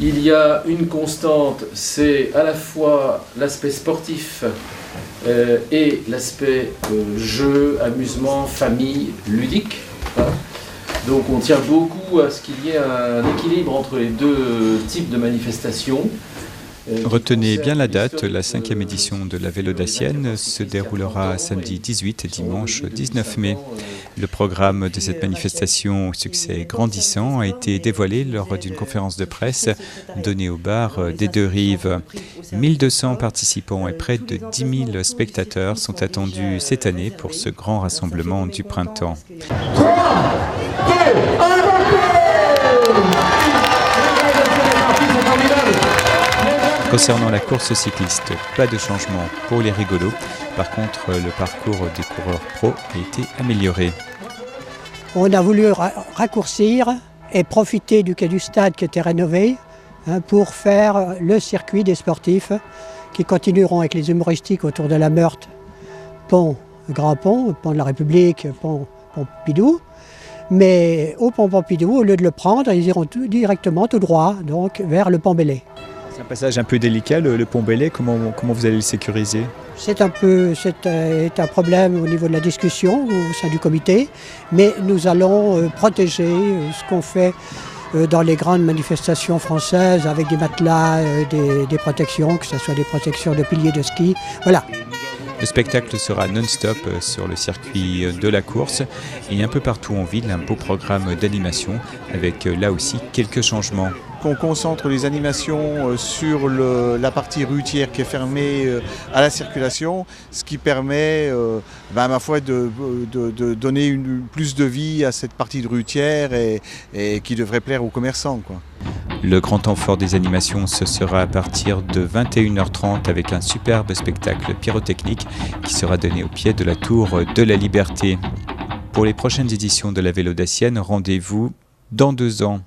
Il y a une constante, c'est à la fois l'aspect sportif et l'aspect jeu, amusement, famille, ludique. Donc on tient beaucoup à ce qu'il y ait un équilibre entre les deux types de manifestations. Retenez bien la date, la 5e édition de la Vélo Dacienne se déroulera samedi 18 et dimanche 19 mai. Le programme de cette manifestation au succès grandissant a été dévoilé lors d'une conférence de presse donnée au bar des Deux Rives. 1200 participants et près de 10 000 spectateurs sont attendus cette année pour ce grand rassemblement du printemps. 3, 2, 1, Concernant la course cycliste, pas de changement pour les rigolos. Par contre, le parcours des coureurs pro a été amélioré. On a voulu raccourcir et profiter du quai du stade qui était rénové pour faire le circuit des sportifs qui continueront avec les humoristiques autour de la Meurthe, pont Grand Pont, pont de la République, pont Pompidou. Mais au pont Pompidou, au lieu de le prendre, ils iront directement tout droit, donc vers le pont Bellay. C'est un passage un peu délicat, le pont Bellay. Comment vous allez le sécuriser ? C'est un problème au niveau de la discussion au sein du comité, mais nous allons protéger ce qu'on fait dans les grandes manifestations françaises avec des matelas, des protections, que ce soit des protections de piliers de ski. Voilà. Le spectacle sera non-stop sur le circuit de la course et un peu partout en ville, un beau programme d'animation avec là aussi quelques changements. On concentre les animations sur la partie routière qui est fermée à la circulation, ce qui permet à ma foi de donner plus de vie à cette partie de routière et qui devrait plaire aux commerçants, quoi. Le grand temps fort des animations, ce sera à partir de 21h30 avec un superbe spectacle pyrotechnique qui sera donné au pied de la Tour de la Liberté. Pour les prochaines éditions de la Vélo Dacienne, rendez-vous dans 2 ans.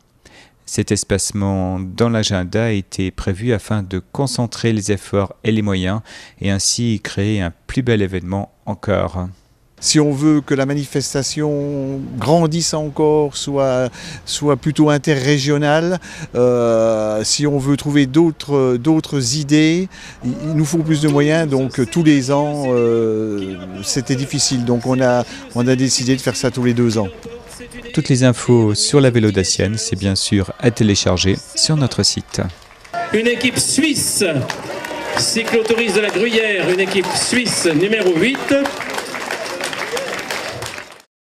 Cet espacement dans l'agenda a été prévu afin de concentrer les efforts et les moyens et ainsi créer un plus bel événement encore. Si on veut que la manifestation grandisse encore, soit plutôt interrégionale, si on veut trouver d'autres idées, il nous faut plus de moyens. Donc tous les ans, c'était difficile. Donc on a décidé de faire ça tous les 2 ans. Toutes les infos sur la Vélo Dacienne, c'est bien sûr à télécharger sur notre site. Une équipe suisse, cyclotourisme de la Gruyère, une équipe suisse numéro 8.